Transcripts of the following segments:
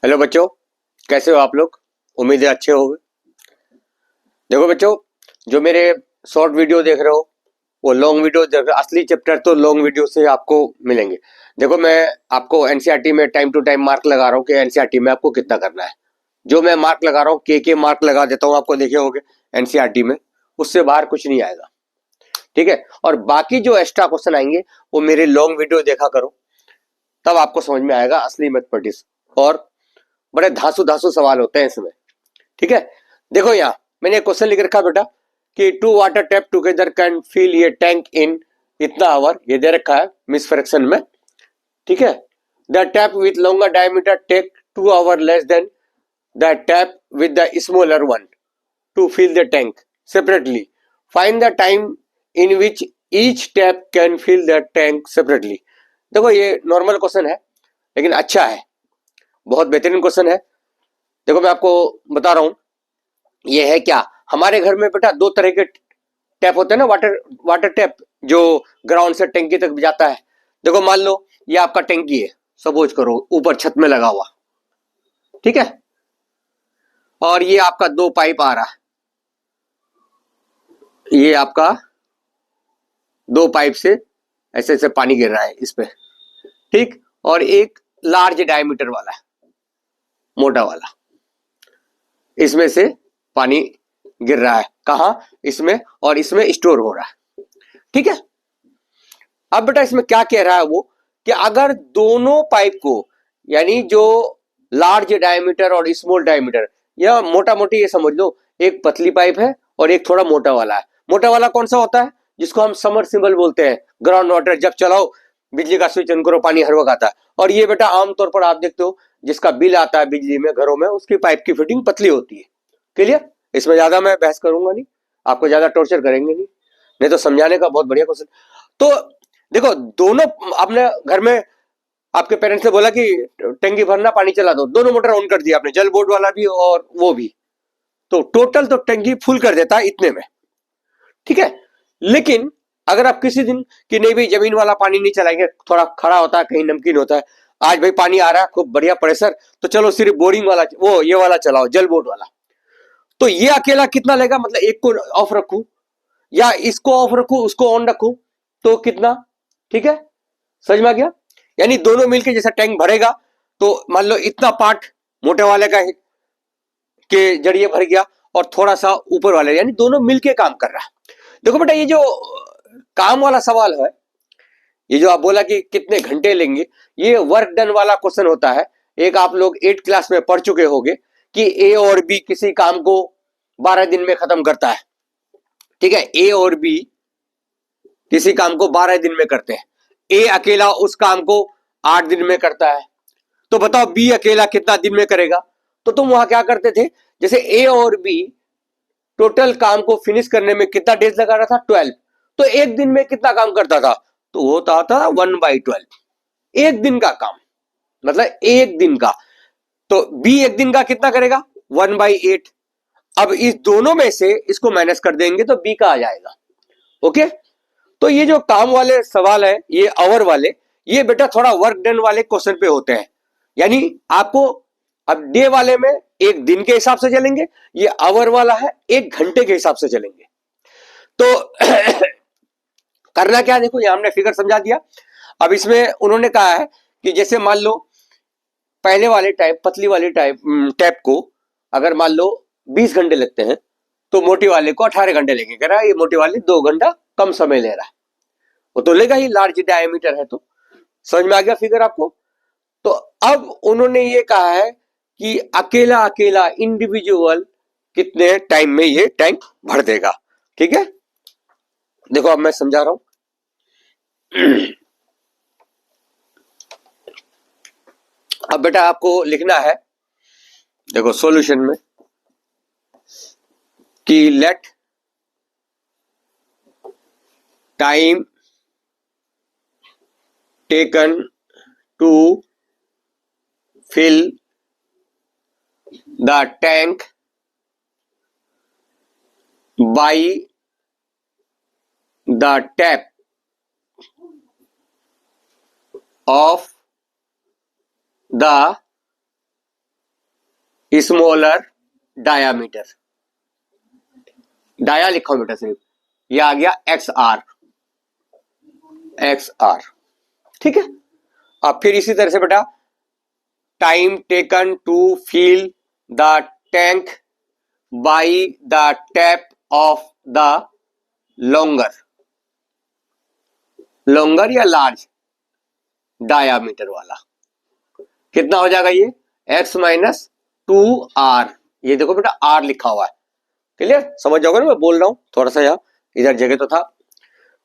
Hello बच्चों, कैसे हो आप लोग। उम्मीद है अच्छे होंगे। देखो बच्चों, जो मेरे शॉर्ट वीडियो देख रहे हो वो लॉन्ग वीडियो देख रहे हो। असली चैप्टर तो लॉन्ग वीडियो से आपको मिलेंगे। देखो, मैं आपको एनसीईआरटी में टाइम टू टाइम मार्क लगा रहा हूँ कि एनसीईआरटी में आपको कितना करना है। जो मैं मार्क लगा रहा हूँ के मार्क लगा देता हूँ, आपको देखे होंगे एनसीईआरटी में। उससे बाहर कुछ नहीं आएगा, ठीक है। और बाकी जो एक्स्ट्रा क्वेश्चन आएंगे वो मेरे लॉन्ग वीडियो देखा करो, तब आपको समझ में आएगा असली मैथमेटिक्स। और बड़े धांसू धांसू सवाल होते हैं इसमें, ठीक है। देखो, यहाँ मैंने क्वेश्चन लिख रखा बेटा कि two water tap together can fill ये टैंक इन इतना आवर, ये दे रखा है मिस फ्रैक्शन में, ठीक है। The tap with longer diameter take 2 hour less than the tap with the smaller one to fill the tank separately. Find the time in which each tap can fill the tank separately. देखो, ये normal question है लेकिन अच्छा है, बहुत बेहतरीन question है। देखो, मैं आपको बता रहा हूं, ये है क्या, हमारे घर में बेटा दो तरह के टैप होते हैं ना, वाटर वाटर टैप, जो ग्राउंड से टंकी तक भी जाता है। देखो, मान लो ये आपका टंकी है, सपोज करो ऊपर छत में लगा हुआ, ठीक है। और ये आपका दो पाइप आ रहा है, ये आपका दो पाइप से ऐसे ऐसे पानी गिर रहा है इस पे, ठीक। और एक लार्ज डायमीटर वाला है, मोटा वाला, इसमें से पानी गिर रहा है कहा, इसमें, और इसमें स्टोर हो रहा है, ठीक है। अब बेटा इसमें क्या कह रहा है वो, कि अगर दोनों पाइप को, यानी जो लार्ज डायमीटर और स्मॉल डायमीटर, या मोटा मोटी ये समझ लो, एक पतली पाइप है और एक थोड़ा मोटा वाला है। मोटा वाला कौन सा होता है, जिसको हम समरसिबल बोलते हैं, ग्राउंड वाटर, जब चलाओ बिजली का स्विच ऑन करो पानी हर वक्त आता है। और ये बेटा आमतौर पर आप देखते हो जिसका बिल आता है बिजली में घरों में, उसकी पाइप की फिटिंग पतली होती है। क्लियर, इसमें ज्यादा मैं बहस करूंगा नहीं, आपको ज्यादा टॉर्चर करेंगे नहीं तो समझाने का बहुत बढ़िया क्वेश्चन। तो देखो, दोनों, आपने घर में आपके पेरेंट्स ने बोला कि टंकी भरना पानी चला दो, दोनों मोटर ऑन कर दिया आपने, जल बोर्ड वाला भी और वो भी, तो टोटल तो टंकी फुल कर देता है इतने में, ठीक है। लेकिन अगर आप किसी दिन कि नहीं भाई जमीन वाला पानी नहीं चलाएंगे, थोड़ा खड़ा होता है, कहीं नमकीन होता है, आज भाई पानी आ रहा है खूब बढ़िया प्रेशर, तो चलो सिर्फ बोरिंग वाला, वो ये वाला चलाओ, जल बोर्ड वाला, तो ये अकेला कितना लेगा, मतलब एक को ऑफ रखूं या इसको ऑफ रखूं उसको ऑन रखूं, तो कितना, ठीक है, समझ में आ गया। यानी दोनों मिलके जैसा टैंक भरेगा, तो मान लो इतना पार्ट मोटे वाले का के जरिए भर गया और थोड़ा सा ऊपर वाले, यानी दोनों मिलके काम कर रहा है। देखो बेटा, ये जो काम वाला सवाल है, ये जो आप बोला कि कितने घंटे लेंगे, ये वर्क डन वाला क्वेश्चन होता है। एक आप लोग 8 क्लास में पढ़ चुके होंगे कि ए और बी किसी काम को 12 दिन में खत्म करता है, ठीक है। ए और बी किसी काम को 12 दिन में करते हैं, ए अकेला उस काम को 8 दिन में करता है, तो बताओ बी अकेला कितना दिन में करेगा। तो तुम वहां क्या करते थे, जैसे ए और बी टोटल काम को फिनिश करने में कितना डेज लगा रहा था, 12, तो एक दिन में कितना काम करता था, तो वो होता था 1/12, एक दिन का काम, मतलब एक दिन का। तो बी एक दिन का कितना करेगा, 1/8। अब इस दोनों में से इसको माइनस कर देंगे तो बी का आ जाएगा, ओके। तो ये जो काम वाले सवाल है, ये आवर वाले, ये बेटा थोड़ा वर्क डन वाले क्वेश्चन पे होते हैं। यानी आपको अब डे वाले में एक दिन के हिसाब से चलेंगे, ये आवर वाला है एक घंटे के हिसाब से चलेंगे। तो करना क्या, देखो यहां हमने फिगर समझा दिया। अब इसमें उन्होंने कहा है कि जैसे मान लो पहले वाले टाइप, पतली वाली टाइप टैप को अगर मान लो 20 घंटे लगते हैं, तो मोटी वाले को 18 घंटे लेंगे। कह रहा है ये मोटी वाली 2 घंटा कम समय ले रहा है, वो तो लेगा ही, लार्ज डायमीटर है। तो समझ में आ गया फिगर आपको। तो अब उन्होंने ये कहा है कि अकेला अकेला इंडिविजुअल कितने टाइम में ये टैंक भर देगा, ठीक है। देखो अब मैं समझा रहा हूं। अब बेटा आपको लिखना है, देखो सॉल्यूशन में, कि let time taken to fill the tank by the tap of the smaller diameter, dia लिखा हूं बेटा सिर्फ, ये आ गया एक्स आर, एक्स आर, ठीक है। अब फिर इसी तरह से बेटा time taken to fill the tank by the tap of the longer, longer या लार्ज डायामीटर वाला, कितना हो जाएगा ये x माइनस 2r, ये देखो बेटा r लिखा हुआ है, क्लियर, समझ जाओगे ना मैं बोल रहा हूं, थोड़ा सा यहाँ इधर जगह तो था,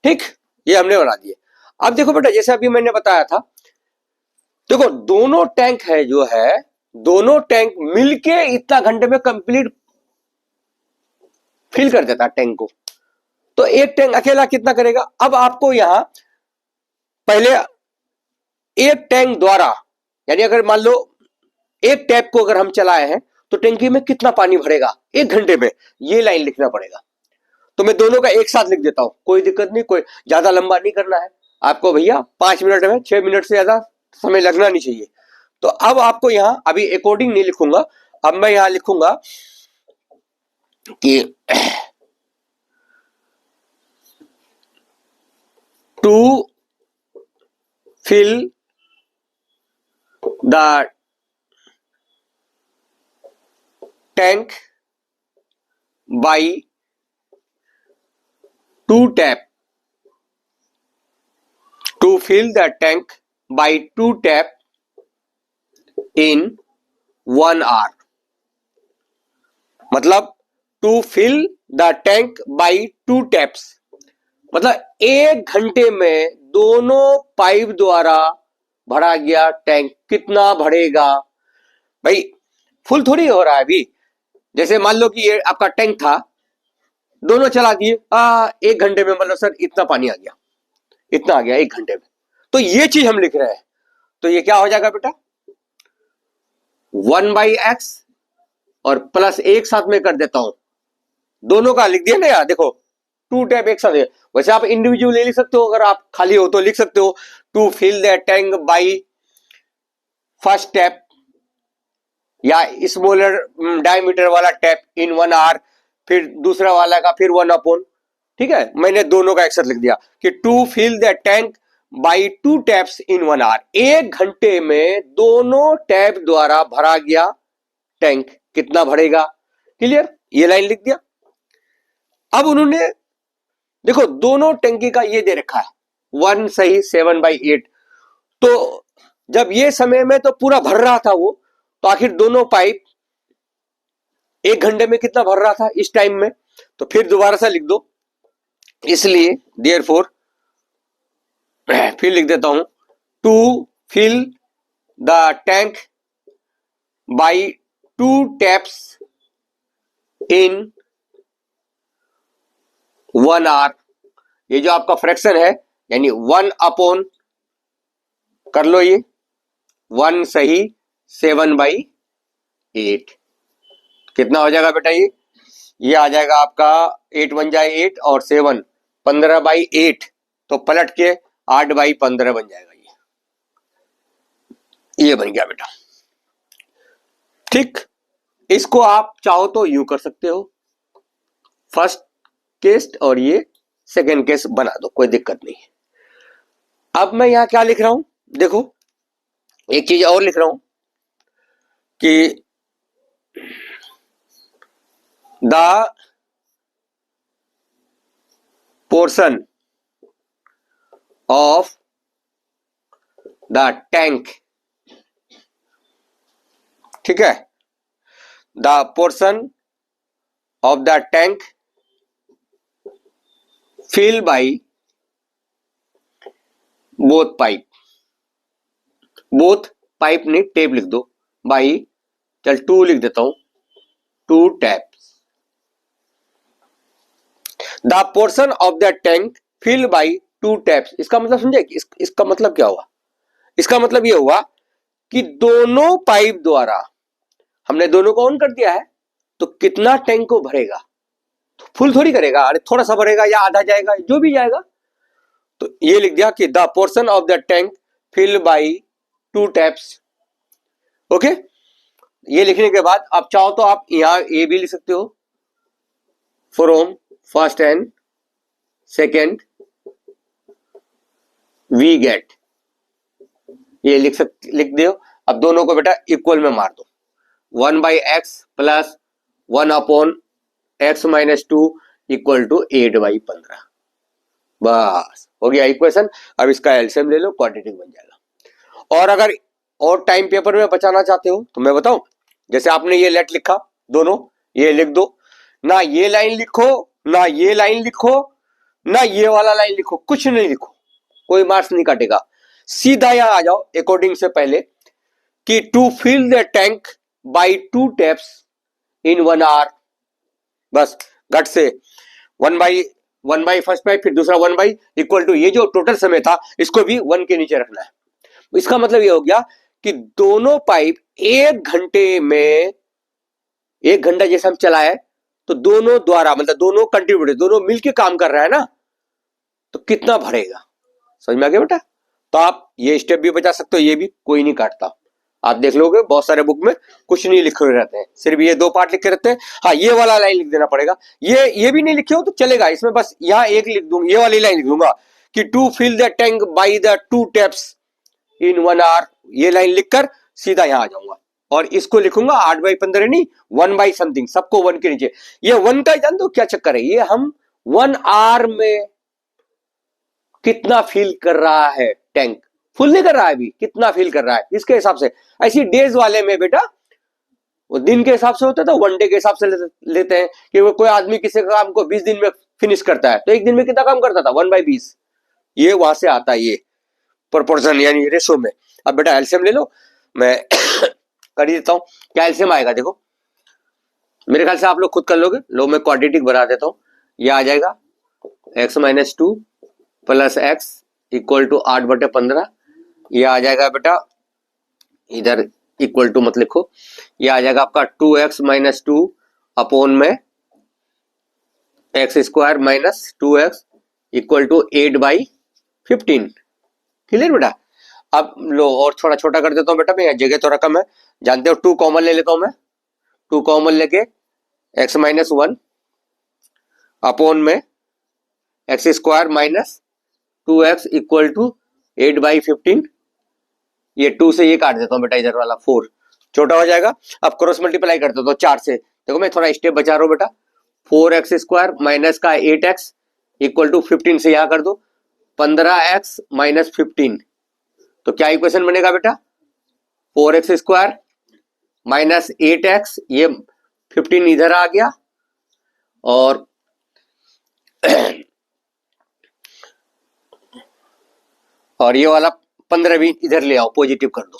ठीक, ये हमने बना दिए। अब देखो बेटा जैसे अभी मैंने बताया था, देखो दोनों टैंक है जो है, दोनों टैंक मिलके इतना घंटे में कंप्लीट फिल कर देता है टैंक को, तो एक टैंक अकेला कितना करेगा। अब आपको यहां पहले एक टैंक द्वारा, यानी अगर मान लो एक टैप को अगर हम चलाए हैं तो टैंकी में कितना पानी भरेगा एक घंटे में, ये लाइन लिखना पड़ेगा। तो मैं दोनों का एक साथ लिख देता हूं, कोई दिक्कत नहीं, कोई ज्यादा लंबा नहीं करना है आपको भैया, 5 मिनट में, 6 मिनट से ज्यादा समय लगना नहीं चाहिए। तो अब आपको यहां अभी अकॉर्डिंग नहीं लिखूंगा, अब मैं यहां लिखूंगा कि to fill the tank by 2 tap, to fill the tank by 2 tap in 1 hour, मतलब to fill the tank by 2 taps, मतलब 1 घंटे में दोनों पाइप द्वारा भरा गया टैंक कितना भरेगा। भाई फुल थोड़ी हो रहा है अभी, जैसे मान लो कि ये आपका टैंक था, दोनों चला दिए 1 घंटे में, मतलब सर इतना पानी आ गया, इतना आ गया 1 घंटे में, तो ये चीज हम लिख रहे हैं। तो ये क्या हो जाएगा बेटा 1/x और प्लस एक साथ में कर देता हूं, दोनों का लिख दिया ना यार, देखो 2 टैप एक साथ है। वैसे आप इंडिविजुअल लिख सकते हो, अगर आप खाली हो तो लिख सकते हो to fill the tank by first tap या स्मॉलर डायमीटर वाला टैप इन 1 आवर, फिर दूसरा वाला का फिर 1 अपॉन, ठीक है, मैंने दोनों का एक साथ लिख दिया कि to fill the tank by 2 taps in 1 hour, 1 घंटे में दोनों टैप द्वारा भरा गया टैंक कितना भरेगा, क्लियर, ये लाइन लिख दिया। अब उन्होंने देखो दोनों टंकी का ये दे रखा है 1 सही 7/8, तो जब ये समय में तो पूरा भर रहा था वो, तो आखिर दोनों पाइप 1 घंटे में कितना भर रहा था इस टाइम में, तो फिर दोबारा से लिख दो, इसलिए देयरफॉर फिर लिख देता हूं to fill the tank by 2 taps in 1 hour, ये जो आपका फ्रैक्शन है यानी 1 अपॉन कर लो, ये 1 सही 7/8, कितना हो जाएगा बेटा ये आ जाएगा आपका 8 1 जाए 8 और 7 15/8, तो पलट के 8/15 बन जाएगा, ये बन गया बेटा, ठीक। इसको आप चाहो तो यू कर सकते हो, फर्स्ट केस और ये सेकेंड केस बना दो, कोई दिक्कत नहीं है। अब मैं यहां क्या लिख रहा हूं, देखो एक चीज और लिख रहा हूं कि the portion of the tank, ठीक है, the portion of the tank fill by both pipe, both pipe ने टेप लिख दो, बाई चल 2 लिख देता हूं 2 taps, the portion of the tank fill by 2 taps, इसका मतलब समझे, इसका मतलब क्या हुआ, इसका मतलब यह हुआ कि दोनों पाइप द्वारा हमने दोनों को ऑन कर दिया है, तो कितना टैंक को भरेगा, तो फुल थोड़ी करेगा, अरे थोड़ा सा भरेगा या आधा जाएगा, जो भी जाएगा, तो ये लिख दिया कि the portion of the tank fill by 2 taps, okay. ये लिखने के बाद आप चाहो तो आप यहाँ ये भी लिख सकते हो, from first and second we get, ये लिख दो। अब दोनों को बेटा इक्वल में मार दो, 1/x plus 1/x-2 equal to 8/15। बस हो गया इक्वेशन। अब इसका एलसीएम ले लो, क्वाड्रेटिक बन जाएगा। और अगर और टाइम पेपर में बचाना चाहते हो तो मैं बताऊं, जैसे आपने ये लेट लिखा, दोनों ये लिख दो, ना ये लाइन लिखो ना ये लाइन लिखो ना ये वाला लाइन लिखो, कुछ नहीं लिखो, कोई मार्क्स नहीं काटेगा। सीधा यहां आ जाओ अकॉर्डिंग से पहले कि to fill the tank by 2 taps in 1 hour, बस घट से 1/1 फर्स्ट पाइप, फिर दूसरा 1 इक्वल टू ये जो टोटल समय था इसको भी 1 के नीचे रखना है। इसका मतलब ये हो गया कि दोनों पाइप 1 घंटे में, 1 घंटा जैसे हम चलाए तो दोनों द्वारा मतलब दोनों कंट्रीब्यूटर, दोनों मिलके काम कर रहा है ना, तो कितना भरेगा, समझ में आ गया बेटा। तो आप ये स्टेप भी बचा सकते हो, ये भी कोई नहीं काटता। आप देख लोगे बहुत सारे बुक में कुछ नहीं लिखे हुए रहते हैं, सिर्फ ये 2 पार्ट लिखे रहते हैं। हाँ ये वाला लाइन लिख देना पड़ेगा, ये भी नहीं लिखे हो तो चलेगा, इसमें बस यहाँ एक लिख दूंगा, ये वाली लाइन लिख दूंगा कि to fill the tank by the 2 taps in 1 hour, ये लाइन लिखकर सीधा यहाँ आ जाऊंगा। और इसको लिखूंगा 8/15 नहीं 1 समथिंग, सबको 1 के नीचे। ये 1 का जान दो क्या चक्कर है, ये हम 1 आवर में कितना फिल कर रहा है टैंक, फुल नहीं कर रहा है अभी, कितना फिल कर रहा है इसके हिसाब से। ऐसी डेज वाले में बेटा वो दिन के हिसाब से होता है, तो 1 डे के हिसाब से लेते हैं कि वो कोई आदमी किसी काम को 20 दिन में फिनिश करता है, तो एक दिन में कितना काम करता था 1/20, ये वहां से आता है ये प्रोपोर्शन यानी रेशो में। अब बेटा एलसीएम ले लो, मैं कर ही देता हूं। क्या एलसीएम आएगा देखो, मेरे ख्याल से आप लोग खुद कर लोगे, लो मैं क्वाड्रेटिक बना देता हूं। ये आ जाएगा x-2 plus x equal to 8/15। ये आ जाएगा बेटा, इधर इक्वल टू मत लिखो, ये आ जाएगा आपका 2x-2 अपॉन में x² minus 2x equal to 8/15। Clear बेटा। अब लो और थोड़ा छोटा कर देता हूं बेटा, मैं जगह थोड़ा कम है, जानते हो 2 कॉमन ले लेता हूं मैं, 2 कॉमन लेके x-1 अपॉन में x² minus 2x equal to 8/15। ये 2 से ये काट देता हूं बेटा, इधर वाला 4 छोटा हो जाएगा। अब क्रॉस मल्टीप्लाई कर देता हूं 4 से, देखो मैं थोड़ा स्टेप बचा रहा हूं बेटा, 4x² माइनस का 8x इक्वल टू 15 से यहां कर दो 15x माइनस 15। तो क्या इक्वेशन बनेगा बेटा, 4x² माइनस 8x, ये 15 इधर आ गया, और और ये वाला 15 भी इधर ले आओ, पॉजिटिव कर दो,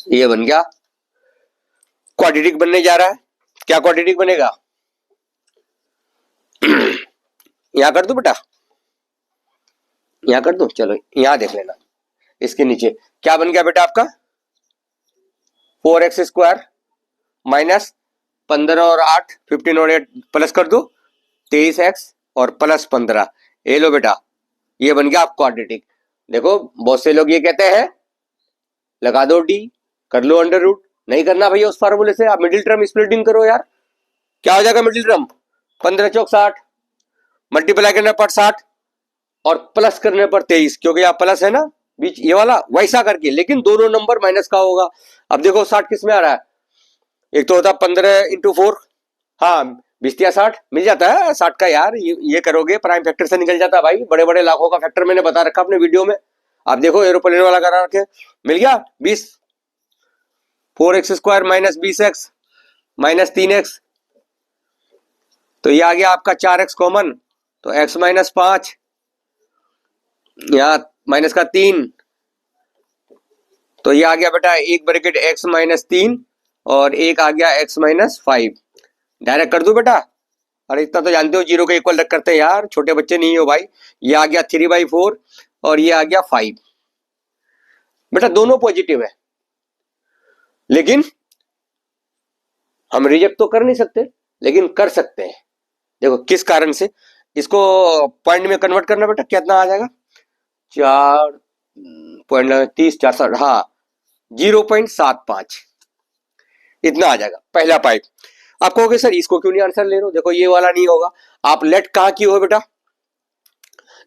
ये बन गया क्वाड्रेटिक बनने जा रहा है। क्या क्वाड्रेटिक बनेगा यहां कर दो बेटा, यहां कर दो, चलो यहां देख लेना, इसके नीचे क्या बन गया बेटा आपका, 4x² माइनस 15 और 8 15 और 8 प्लस कर दो 23x और प्लस 15, ये लो बेटा, ये बन गया आप क्वाड्रेटिक। देखो बहुत से लोग ये कहते हैं लगा दो d, कर लो अंडर रूट, नहीं करना भैया उस फार्मूले से, आप मिडिल टर्म स्प्लिटिंग करो यार। क्या हो जाएगा मिडिल टर्म, 15 चौक 60, मल्टीप्लाई करने पर 60 और प्लस करने पर 23, क्योंकि यहाँ प्लस है ना बीच ये वाला, वैसा करके, लेकिन दोनों नंबर माइनस का होगा। अब देखो 60 किस में आ रहा है, एक तो होता 15 × 4, हाँ 20-60 मिल जाता है 60 का यार, ये करोगे प्राइम फैक्टर से निकल जाता है भाई, बड़े बड़े लाखों का फैक्टर मैंने बता रखा अपने वीडियो में, आप देखो एरोप्लेन वाला करा रखे, मिल गया 20, 4x² minus 20x minus 3x, तो ये आ गया आपका 4x कॉमन, तो x माइनस 5, यहाँ माइनस का 3, तो ये आ गया बेटा एक ब्रैकेट x माइनस 3 और एक आ गया x माइनस 5, डायरेक्ट कर दो बेटा। अरे इतना तो जानते हो जीरो के इक्वल रख करते हैं यार, छोटे बच्चे नहीं हो भाई। ये आ गया 3/4 और ये आ गया 5, बेटा दोनों पॉजिटिव है, लेकिन हम रिजेक्ट तो कर नहीं सकते, लेकिन कर सकते हैं। देखो किस कारण से, इसको पॉइंट में कन्वर्ट करना बेटा, कितना आ जाएगा 4.30 460, हाँ 0.75, इतना आ जाएगा पहला पाइप। आप कहोगे सर इसको क्यों नहीं आंसर ले रहे हो, देखो ये वाला नहीं होगा। आप लेट कहाँ की हो बेटा,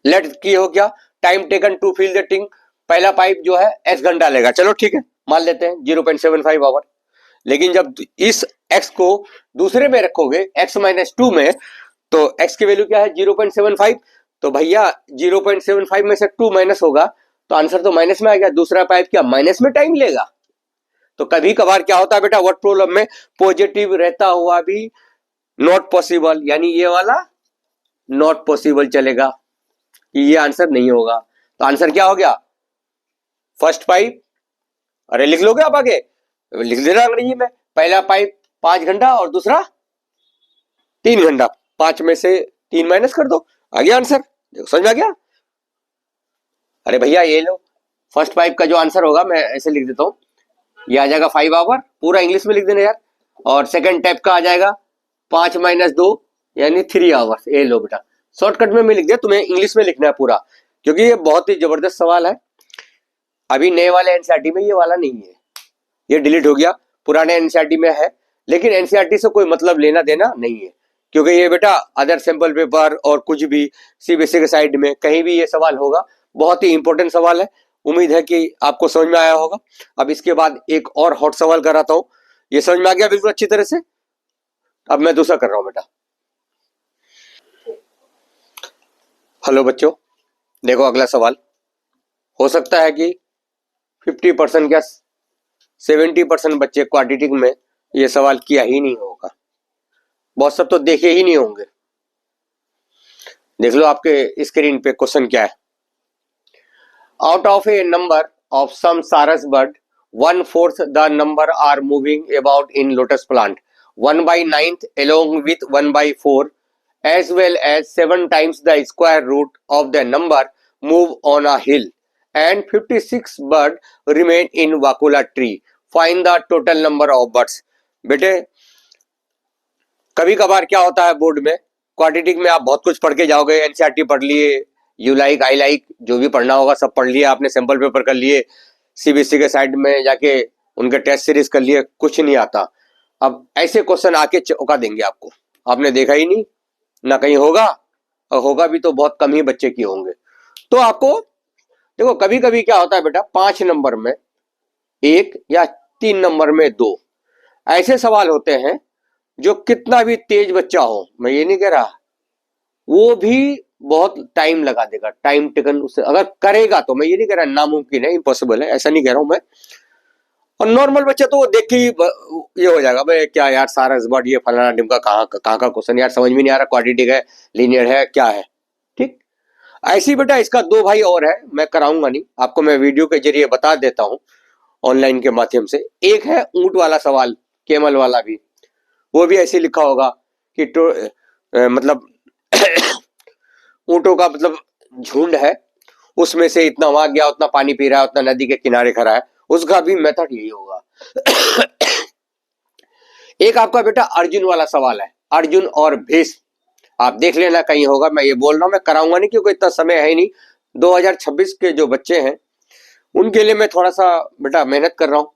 लेट की हो क्या, time taken to fill the thing, पहला पाइप जो है x घंटा लेगा, चलो ठीक है मान लेते हैं 0.75 आवर। लेकिन जब इस x को दूसरे में रखोगे x-2 में, तो x की वैल्यू क्या है 0.75, तो भैया 0.75 में से 2 माइनस होगा तो आंसर तो माइनस में आ गया, दूसरा पाइप क्या माइनस में टाइम लेगा। तो कभी कभार क्या होता है बेटा वर्ड प्रॉब्लम में पॉजिटिव रहता हुआ भी नॉट पॉसिबल, यानी ये वाला नॉट पॉसिबल चलेगा कि ये आंसर नहीं होगा। तो आंसर क्या हो गया, फर्स्ट पाइप, अरे लिख लोगे आप आगे, लिख देना अंग्रेजी में, पहला पाइप 5 घंटा और दूसरा 3 घंटा, 5 में से 3 माइनस कर दो, आ गया आंसर। देखो समझ में आ गया। अरे भैया ये लो फर्स्ट पाइप का जो आंसर होगा मैं ऐसे लिख देता हूं, ये आ जाएगा 5 आवर, पूरा इंग्लिश में लिख देना यार। और सेकंड टाइप का आ जाएगा 5 माइनस 2 यानी 3 आवर्स। ये लो बेटा शॉर्टकट में मैं लिख दिया, तुम्हें इंग्लिश में लिखना है पूरा, क्योंकि ये बहुत ही जबरदस्त सवाल है। अभी नए वाले एनसीईआरटी में ये वाला नहीं है, ये डिलीट हो गया, पुराने एनसीईआरटी में है, लेकिन एनसीईआरटी से कोई मतलब लेना देना नहीं है, क्योंकि ये बेटा अदर सैंपल पेपर और कुछ भी सीबीएसई के साइड में कहीं भी ये सवाल होगा, बहुत ही इंपॉर्टेंट सवाल है। उम्मीद है कि आपको समझ में आया होगा। अब इसके बाद एक और हॉट सवाल कराता हूं, ये समझ में आ गया बिल्कुल अच्छी तरह से। अब मैं दूसरा कर रहा हूं बेटा। हेलो बच्चों, देखो अगला सवाल, हो सकता है कि 50% क्या 70% बच्चे क्वाड्रेटिक में ये सवाल किया ही नहीं होगा, बहुत सब तो देखे ही नहीं होंगे। देख लो आपके स्क्रीन पे क्वेश्चन क्या है। Out of a number of some सारस bird 1/4 the number are moving about in lotus plant, 1/9 along with 1/4 as well as 7 times the square root of the number move on a hill and 56 bird remain in Wakula tree. Find the total number of birds. बेटे कभी कभार क्या होता है board में quadratic में आप बहुत कुछ पढ़ के जाओगे, एनसीईआरटी पढ़ लिए, यू लाइक आई लाइक जो भी पढ़ना होगा सब पढ़ लिया आपने, सैंपल पेपर कर लिए, सीबीएसई के साइड में जाके उनके टेस्ट सीरीज कर लिए, कुछ नहीं आता। अब ऐसे क्वेश्चन आके चौंका देंगे आपको, आपने देखा ही नहीं ना कहीं होगा, और होगा भी तो बहुत कम ही बच्चे की होंगे। तो आपको देखो कभी कभी क्या होता है बेटा 5 नंबर में 1 या 3 नंबर में 2 ऐसे सवाल होते हैं जो कितना भी तेज बच्चा हो, मैं ये नहीं कह रहा, वो भी बहुत टाइम लगा देगा, टाइम टेकन उससे अगर करेगा तो, मैं ये नहीं कह रहा नामुमकिन है, इम्पॉसिबल है, ऐसा नहीं कह रहा हूं मैं। और नॉर्मल बच्चा तो वो देख के ही ये हो जाएगा भाई क्या यार सारा बर्ड ये फलाना ढिमका कहाँ का क्वेश्चन यार समझ में नहीं आ रहा, क्वाड्रेटिक है लीनियर है क्या है। ठीक ऐसी बेटा इसका 2 भाई और है, मैं कराऊंगा नहीं आपको, मैं वीडियो के जरिए बता देता हूँ ऑनलाइन के माध्यम से। एक है ऊंट वाला सवाल, केमल वाला भी, वो भी ऐसे लिखा होगा कि मतलब ऊंटों का मतलब झुंड है, उसमें से इतना वहां गया, उतना पानी पी रहा है, उतना नदी के किनारे खड़ा है, उसका भी मेथड यही होगा। एक आपका बेटा अर्जुन वाला सवाल है, अर्जुन और भीष्म, आप देख लेना कहीं होगा, मैं ये बोल रहा हूं, मैं कराऊंगा नहीं क्योंकि इतना समय है नहीं। 2026 के जो बच्चे हैं उनके लिए मैं थोड़ा सा बेटा मेहनत कर रहा हूं,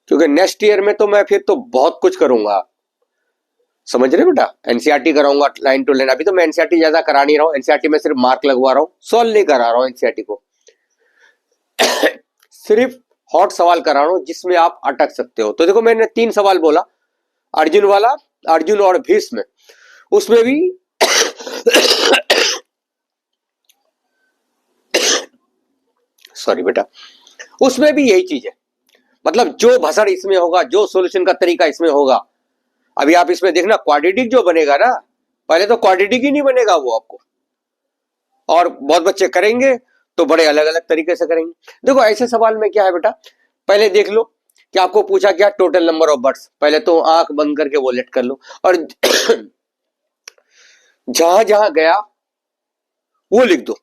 क्योंकि नेक्स्ट ईयर में तो मैं फिर तो बहुत कुछ करूंगा, समझ रहे बेटा, एनसीईआरटी कराऊंगा लाइन टू लाइन। अभी तो मैं एनसीईआरटी ज्यादा करा नहीं रहा हूँ, एनसीईआरटी में सिर्फ मार्क लगवा रहा हूँ, सॉल्व नहीं करा रहा हूँ एनसीईआरटी को। सिर्फ हॉट सवाल करा रहा हूँ जिसमें आप अटक सकते हो। तो देखो मैंने 3 सवाल बोला, अर्जुन वाला, अर्जुन और भीष्म, उसमें भी सॉरी बेटा, उसमें भी यही चीज है, मतलब जो भसड़ इसमें होगा, जो सॉल्यूशन का तरीका इसमें होगा। अभी आप इसमें देखना क्वाड्रेटिक जो बनेगा ना, पहले तो क्वाड्रेटिक ही नहीं बनेगा वो आपको, और बहुत बच्चे करेंगे तो बड़े अलग अलग तरीके से करेंगे। देखो ऐसे सवाल में क्या है बेटा, पहले देख लो कि आपको पूछा क्या टोटल नंबर ऑफ बर्ड्स, पहले तो आंख बंद करके वो लेट कर लो, और जहां जहां गया वो लिख दो।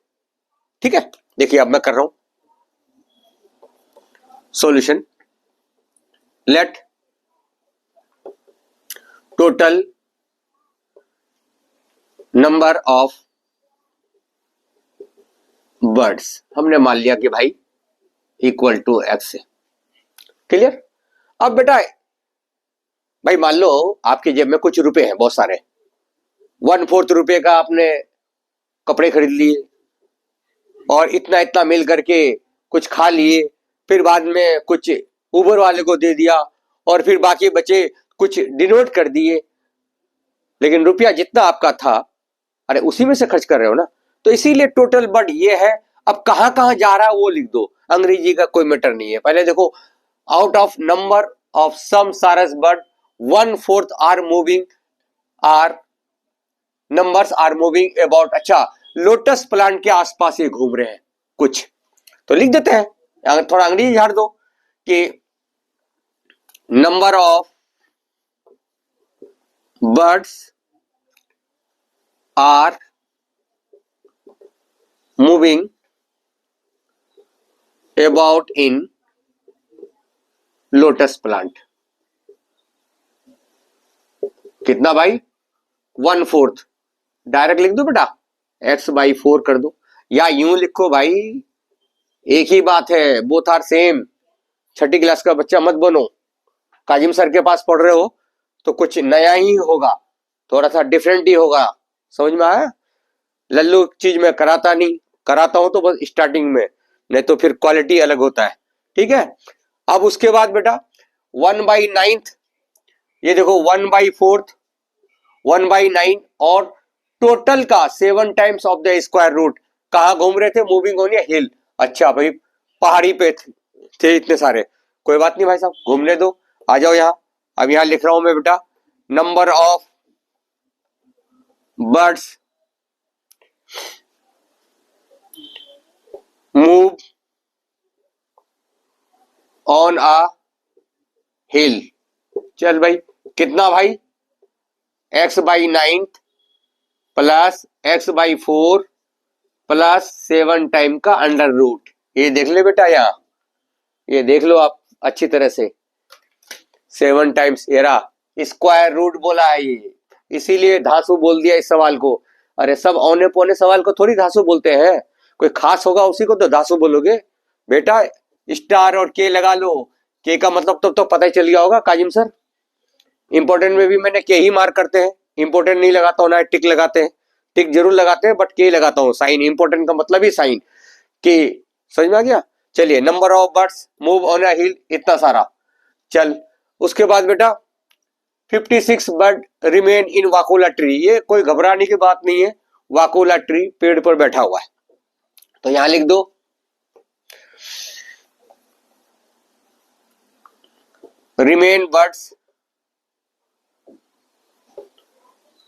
ठीक है, देखिए अब मैं कर रहा हूं solution, let total number of birds, हमने मान लिया कि भाई इक्वल टू एक्स है, क्लियर। अब बेटा भाई मान लो आपकी जेब में कुछ रुपए हैं, बहुत सारे, 1/4 रुपए का आपने कपड़े खरीद लिए और इतना इतना मिल करके कुछ खा लिए, फिर बाद में कुछ उबर वाले को दे दिया और फिर बाकी बचे कुछ डिनोट कर दिए, लेकिन रुपया जितना आपका था, अरे उसी में से खर्च कर रहे हो ना। तो इसीलिए टोटल बट ये है। अब कहां कहां जा रहा है वो लिख दो, अंग्रेजी का कोई मैटर नहीं है। पहले देखो, out of number of some सारस but 1/4 are moving, are numbers are moving about. अच्छा, लोटस प्लांट के आसपास ये घूम रहे हैं कुछ, तो लिख देते हैं, अगर थोड़ा अंग्रेजी झाड़ दो कि number of birds are moving about in lotus plant. कितना भाई? 1/4। डायरेक्ट लिख दो बेटा, x/4 कर दो, या यूं लिखो भाई, एक ही बात है, both are same. Chhathi class का बच्चा मत बनो, काजिम सर के पास पढ़ रहे हो तो कुछ नया ही होगा, थोड़ा सा डिफरेंट ही होगा, समझ में आया? लल्लू चीज में कराता नहीं, कराता हूं तो बस स्टार्टिंग में, नहीं तो फिर क्वालिटी अलग होता है, ठीक है। अब उसके बाद बेटा 1/9, ये देखो 1/4, 1/9 और टोटल का 7 times of the square root. कहां घूम रहे थे? Moving on a hill. अच्छा भाई, पहाड़ी पे थे इतने सारे, कोई बात नहीं भाई साहब, घूमने दो, आ जाओ यहाँ। अब यहाँ लिख रहा हूं मैं बेटा, number of birds move on a hill. चल भाई, कितना भाई? x/9 plus x/4 plus 7 time का अंडर रूट। ये देख ले बेटा, यहाँ ये देख लो आप अच्छी तरह से, 7 टाइम्स एरा स्क्वायर रूट बोला है ये, इसीलिए धांसू बोल दिया इस सवाल को। अरे सब औने पौने सवाल को थोड़ी धांसू बोलते हैं, कोई खास होगा उसी को तो धांसू बोलोगे बेटा। स्टार और के लगा लो, के का मतलब तो पता ही चल गया होगा काजिम सर। इंपॉर्टेंट में भी मैंने के ही मार्क करते हैं, इंपॉर्टेंट नहीं लगाता हूं ना, टिक लगाते हैं, टिक जरूर लगाते हैं बट के लगाता हूँ, साइन इंपॉर्टेंट का मतलब ही साइन के। समझ में आ गया? चलिए, number of birds move on a hill, इतना सारा। चल, उसके बाद बेटा 56 बर्ड रिमेन इन वाकोला ट्री। ये कोई घबराने की बात नहीं है, वाकोला ट्री पेड़ पर बैठा हुआ है, तो यहां लिख दो रिमेन बर्ड्स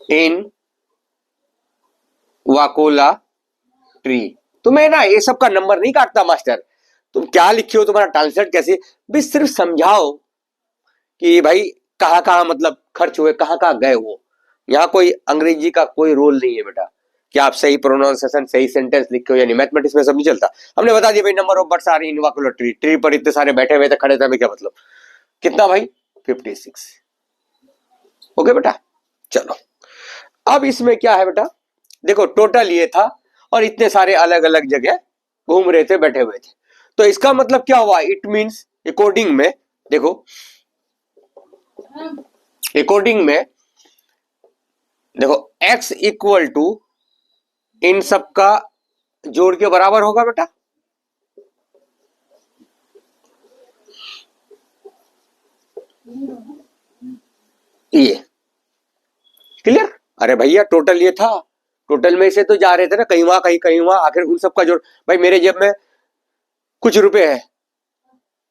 इन वाकोला ट्री। तो मैं ना ये सब का नंबर नहीं काटता मास्टर, तुम क्या लिखे हो, तुम्हारा ट्रांसलेट कैसे, भी सिर्फ समझाओ कि भाई कहाँ कहाँ मतलब खर्च हुए, कहाँ कहाँ गए वो। यहाँ कोई अंग्रेजी का कोई रोल नहीं है बेटा कि आप सही प्रोनाउंसिएशन सही सेंटेंस लिखे हो, यानी मैथमेटिक्स में सब नहीं चलता। हमने बता दिया भाई, number of birds are in वाकुलर ट्री, ट्री पर इतने सारे बैठे हुए थे, खड़े थे, क्या मतलब, कितना भाई? 56। ओके बेटा, चलो अब इसमें क्या है बेटा, देखो टोटल ये था और इतने सारे अलग अलग जगह घूम रहे थे, बैठे हुए थे, तो इसका मतलब क्या हुआ? इट मीन्स अकॉर्डिंग में, देखो अकॉर्डिंग में, देखो x इक्वल टू इन सब का जोड़ के बराबर होगा बेटा, ये क्लियर? अरे भैया टोटल ये था, टोटल में से तो जा रहे थे ना, कहीं वहां कहीं वहां, आखिर उन सब का जोड़। भाई मेरे जेब में कुछ रुपए है,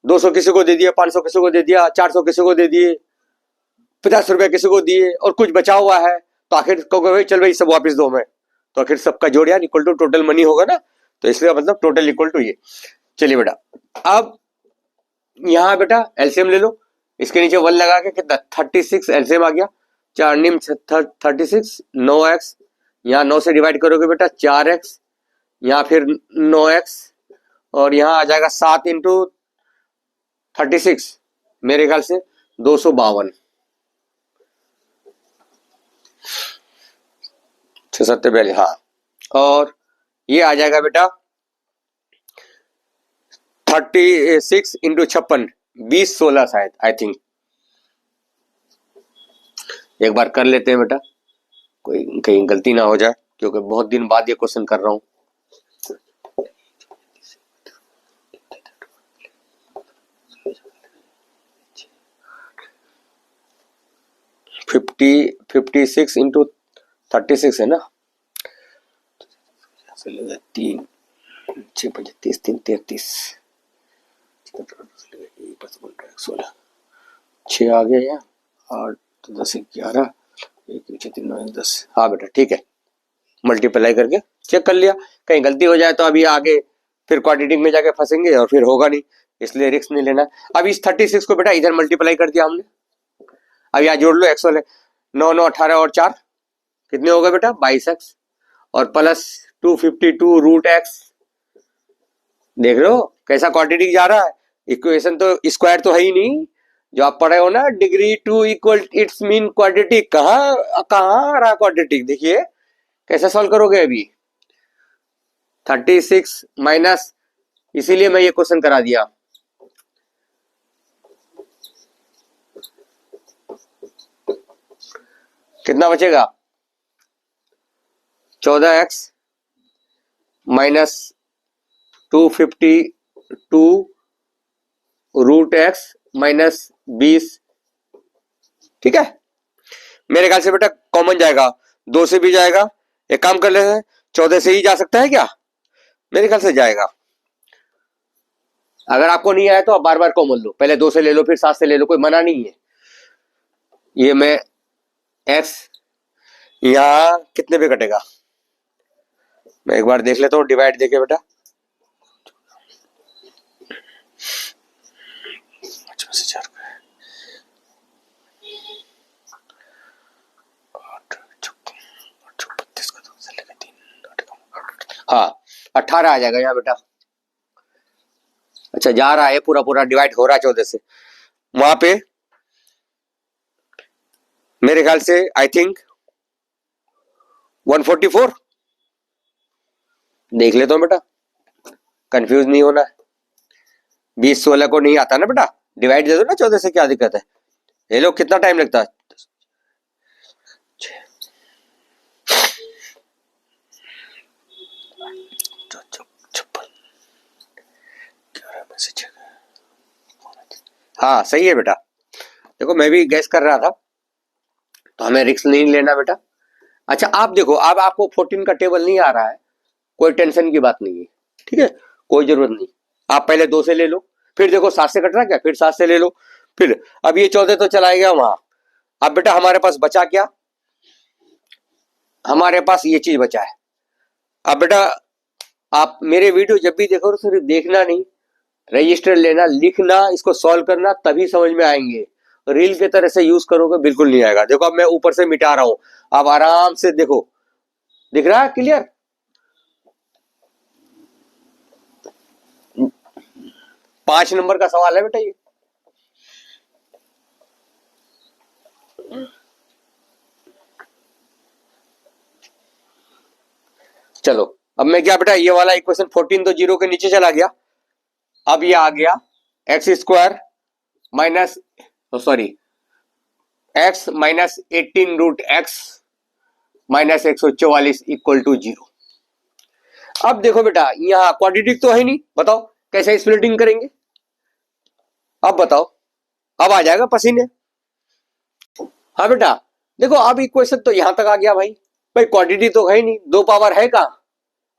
200 किसी को दे दिया, 500 किसी को दे दिया, 400 किसी को दे दिए, 50 रुपए किसी को दिए और कुछ बचा हुआ है, तो आखिर कहोगे भाई चल भाई सब वापस दो मैं, तो आखिर सबका जोड़ यार इक्वल टू टोटल मनी होगा ना, तो इसलिए मतलब टोटल इक्वल टू ये। चलिए बेटा, अब यहाँ बेटा एलसीएम ले लो, इसके नीचे 1 लगा के कितना 36 एलसीएम आ गया, 4 निम 36, 9x, यहाँ 9 से डिवाइड करोगे बेटा 4x, यहाँ फिर 9x, और यहाँ आ जाएगा 7 इंटू 36, मेरे ख्याल से 252, 6 हाँ, और ये आ जाएगा बेटा 36 इंटू 56, 20 16 शायद, आई थिंक एक बार कर लेते हैं बेटा, कोई कहीं गलती ना हो जाए, क्योंकि बहुत दिन बाद ये क्वेश्चन कर रहा हूं। 56 इंटू 36 है ना, 3 6 5 30 3 33 16 6 आ गया यहाँ, 8 10 11 1 6 3 9 10। हाँ बेटा ठीक है, मल्टीप्लाई करके चेक कर लिया, कहीं गलती हो जाए तो अभी आगे फिर क्वाड्रेटिक में जाके फंसेंगे और फिर होगा नहीं, इसलिए रिस्क नहीं लेना। अब इस 36 को बेटा इधर मल्टीप्लाई कर दिया हमने, अब यहाँ जोड़ लो एक्स वाले, 9 9 18 और 4 कितने हो गए बेटा 22x, और प्लस 252 रूट एक्स। देख रहे हो कैसा क्वाड्रेटिक जा रहा है, इक्वेशन तो स्क्वायर तो है ही नहीं, जो आप पढ़े हो ना degree 2 equal it's mean quadratic, कहाँ कहाँ रहा क्वाड्रेटिक, देखिए कैसे सॉल्व करोगे अभी 36 माइनस, इसीलिए मैं ये क्वेश्चन करा दिया। कितना बचेगा 14x minus 252 root x minus 20, ठीक है। मेरे ख्याल से बेटा कॉमन जाएगा, 2 से भी जाएगा, एक काम कर लेते हैं 14 से ही जा सकता है क्या, मेरे ख्याल से जाएगा। अगर आपको नहीं आया तो आप बार बार कॉमन लो, पहले 2 से ले लो फिर 7 से ले लो, कोई मना नहीं है। ये मैं एक्स यहां कितने पे कटेगा, मैं एक बार देख लेता हूँ, डिवाइड देके बेटा, हाँ 18 आ जाएगा यहाँ बेटा। अच्छा जा रहा है पूरा पूरा डिवाइड हो रहा है 14 से, वहां पे मेरे ख्याल से आई थिंक 144, देख लेता हूँ बेटा, कंफ्यूज नहीं होना है। 20 16 को नहीं आता ना बेटा, डिवाइड दे दो ना 14 से, क्या दिक्कत है। ये लोग कितना टाइम लगता है, हाँ सही है बेटा। देखो मैं भी गैस कर रहा था, तो हमें रिस्क नहीं लेना बेटा। अच्छा आप देखो, अब आपको 14 का टेबल नहीं आ रहा है, कोई टेंशन की बात नहीं है, ठीक है, कोई जरूरत नहीं। आप पहले 2 से ले लो, फिर देखो 7 से कट रहा क्या, फिर 7 से ले लो, फिर अब ये 14 तो चला गया वहां। अब बेटा हमारे पास बचा क्या, हमारे पास ये चीज बचा है। अब बेटा आप मेरे वीडियो जब भी देखो तो सिर्फ देखना नहीं, रजिस्टर लेना, लिखना, इसको सॉल्व करना, तभी समझ में आएंगे। रील के तरह से यूज करोगे बिल्कुल नहीं आएगा। देखो अब मैं ऊपर से मिटा रहा हूं, आप आराम से देखो, दिख रहा है क्लियर। 5 नंबर का सवाल है बेटा ये। चलो अब मैं क्या बेटा, ये वाला इक्वेशन 14 तो 0 के नीचे चला गया, अब ये आ गया x square minus sorry x minus 18 root x minus 144 equal to 0। अब देखो बेटा यहाँ क्वाड्रेटिक तो है नहीं, बताओ कैसे स्प्लिटिंग करेंगे, अब बताओ, अब आ जाएगा पसीने। हाँ बेटा देखो अब इक्वेशन तो यहां तक आ गया भाई, भाई क्वाड्रेटिक तो है ही नहीं, 2 पावर है कहां,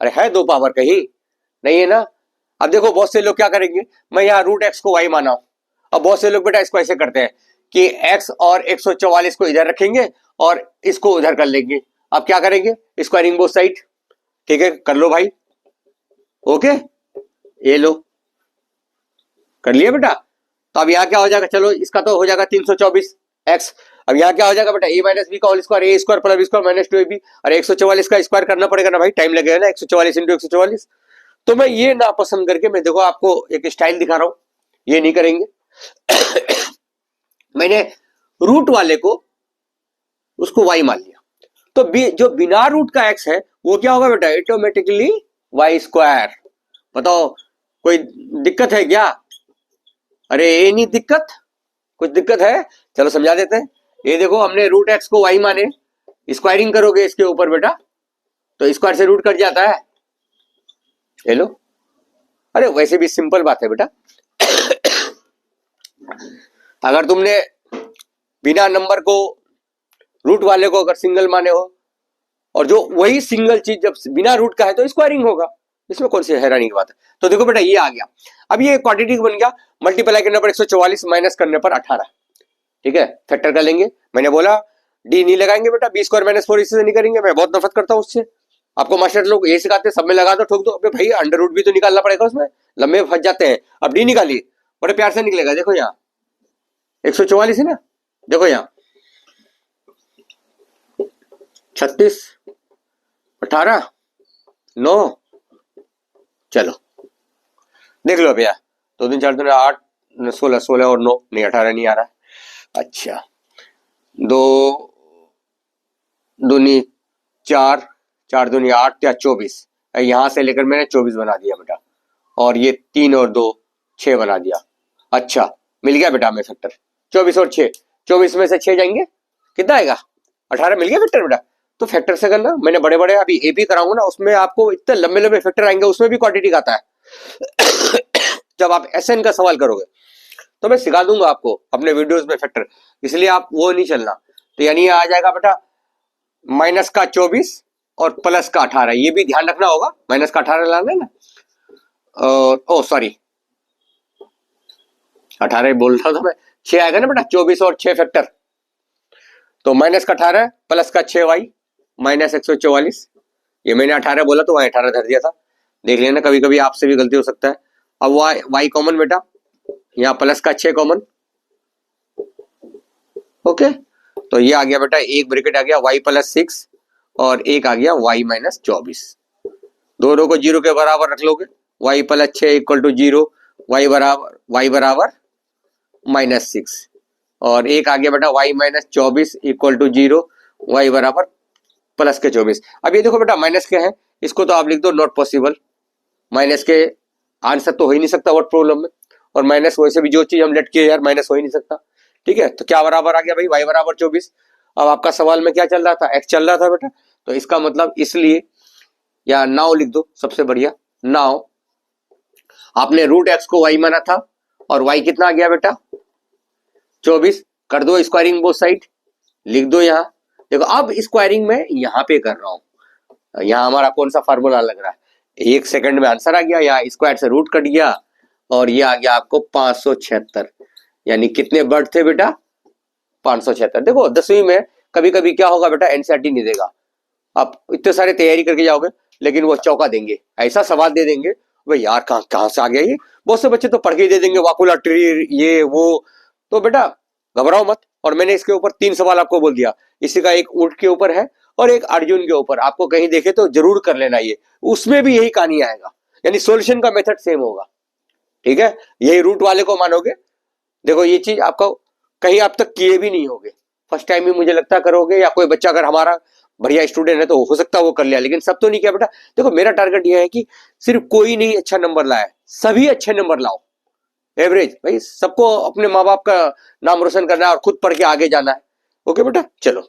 अरे है 2 पावर कहीं नहीं है ना। अब देखो बहुत से लोग क्या करेंगे, मैं यहाँ रूट एक्स को वाई माना हूं, अब बहुत से लोग बेटा इसको ऐसे करते हैं कि एक्स और 144 को इधर रखेंगे और इसको उधर कर लेंगे। अब क्या करेंगे, स्क्वायरिंग बोथ साइड, ठीक है कर लो भाई, ओके ये लो कर लिया बेटा। तो अब यहाँ क्या हो जाएगा, चलो इसका तो हो जाएगा 324 एक्स, अब यहाँ क्या हो जाएगा बेटा, ए माइनस बी का whole square, A square plus B square minus 2ab, और 144 का स्क्वायर करना पड़ेगा ना भाई, टाइम लगेगा ना, 144 इंटू 144। तो मैं ये ना पसंद करके मैं देखो आपको एक स्टाइल दिखा रहा हूं, ये नहीं करेंगे मैंने रूट वाले को उसको वाई मान लिया, तो जो बिना रूट का एक्स है वो क्या होगा बेटा, ऑटोमेटिकली वाई स्क्वायर। बताओ कोई दिक्कत है क्या, अरे ये नहीं दिक्कत, कुछ दिक्कत है, चलो समझा देते हैं। ये देखो हमने रूट एक्स को वाई माने, स्क्वायरिंग करोगे इसके ऊपर बेटा तो स्क्वायर से रूट कट जाता है। ले लो, अरे वैसे भी सिंपल बात है बेटा। अगर तुमने बिना नंबर को रूट वाले को अगर सिंगल माने हो और जो वही सिंगल चीज जब बिना रूट का है तो स्क्वायरिंग होगा, इसमें कौन सी हैरानी की बात है। तो देखो बेटा ये आ गया, अब ये क्वाड्रेटिक बन गया, मल्टीप्लाई करने पर 144 माइनस करने पर 18, ठीक है, फैक्टर कर लेंगे। मैंने बोला डी नहीं लगाएंगे बेटा, बी स्क्वायर माइनस 4 इससे नहीं करेंगे, मैं बहुत नफरत करता हूँ उससे। आपको मास्टर लोग ये सिखाते सब में लगा दो ठोक दो, अबे भाई अंडर रूट भी तो निकालना पड़ेगा, उसमें लंबे फंस जाते हैं। अब डी निकालिए, बड़े प्यार से निकलेगा, देखो यहाँ 144 है ना, देखो यहाँ 36 18 9, चलो देख लो भैया, 2 दिन 4 दिन 8 16 16 और 9 नहीं 18 नहीं आ रहा है। अच्छा 2 दूनी 4 4 दूनी 8 या 24, यहां से लेकर मैंने 24 बना दिया बेटा, और ये 3 और 2 6 बना दिया। अच्छा मिल गया बेटा हमें फैक्टर, 24 और 6, 24 में से 6 जाएंगे कितना आएगा 18, मिल गया फैक्टर बेटा। तो फैक्टर से करना, मैंने बड़े बड़े अभी एपी कराऊंगा ना उसमें आपको इतने लंबे लंबे फैक्टर आएंगे, उसमें भी क्वाड्रेटिक आता है। जब आप एसएन का सवाल करोगे तो मैं सिखा दूंगा आपको अपने वीडियोस में फैक्टर, इसलिए आप वो नहीं चलना। तो यानी आ जाएगा बेटा माइनस का 24 और प्लस का 18, ये भी ध्यान रखना होगा, माइनस का 18 लाना है ना, ओ सॉरी 18 बोल रहा था मैं, 6 आएगा ना बेटा, 24 और 6 फैक्टर, तो माइनस का 18 प्लस का 6 वाई माइनस 144, ये मैंने 18 बोला तो वहां 18 धर दिया था, देख लेना कभी कभी आपसे भी गलती हो सकता है। अब वाई कॉमन बेटा, यहाँ प्लस का 6 कॉमन, ओके, तो ये आ गया बेटा, एक ब्रैकेट आ गया वाई प्लस 6 और एक आ गया वाई माइनस 24, दोनों को 0 के बराबर रख लोगे, y plus 6 equal to 0, y बराबर माइनस 6, और एक आ गया बेटा y minus 24 equal to 0, y बराबर प्लस के 24। अब ये देखो बेटा माइनस के हैं, इसको तो आप लिख दो नॉट पॉसिबल, माइनस के आंसर तो हो ही नहीं सकता वर्ड प्रॉब्लम में, और माइनस वैसे भी जो चीज हम लेट किए यार माइनस हो ही नहीं सकता, ठीक है। तो क्या बराबर आ गया भाई, वाई बराबर 24। अब आपका सवाल में क्या चल रहा था, एक्स चल रहा था बेटा, तो इसका मतलब इसलिए, या नाउ लिख दो सबसे बढ़िया, नाउ आपने रूट एक्स को वाई माना था और वाई कितना आ गया बेटा 24, कर दो स्क्वायरिंग बोथ साइड, लिख दो यहाँ, देखो अब स्क्वायरिंग में यहाँ पे कर रहा हूं, यहाँ हमारा कौन सा फार्मूला लग रहा है, 1 सेकंड में आंसर आ गया, यहाँ स्क्वायर से रूट कट गया और ये आ गया आपको 576, यानी कितने वर्ड थे बेटा 576। देखो 10वीं में कभी कभी क्या होगा बेटा, एनसीईआरटी नहीं देगा, आप इतने सारे तैयारी करके जाओगे लेकिन वो चौका देंगे, ऐसा सवाल दे देंगे भाई यार कहाँ से आ गया ये, बहुत से बच्चे तो पढ़ के ही दे देंगे वाकुला ट्री ये वो, तो बेटा घबराओ मत। और मैंने इसके ऊपर 3 सवाल आपको बोल दिया, इसी का एक ऊंट के ऊपर है और एक अर्जुन के ऊपर, आपको कहीं देखे तो जरूर कर लेना, ये उसमें भी यही कहानी आएगा, यानी सॉल्यूशन का मेथड सेम होगा, ठीक है। यही रूट वाले को मानोगे, देखो ये चीज आपको कहीं आप तक किए भी नहीं होगे, फर्स्ट टाइम ही मुझे लगता करोगे, या कोई बच्चा अगर हमारा बढ़िया स्टूडेंट है तो हो सकता है वो कर लिया, लेकिन सब तो नहीं किया बेटा। देखो मेरा टारगेट ये है कि सिर्फ कोई नहीं अच्छा नंबर लाए, सभी अच्छे नंबर लाओ, एवरेज भाई, सबको अपने माँ बाप का नाम रोशन करना है और खुद पढ़ के आगे जाना है, ओके बेटा चलो।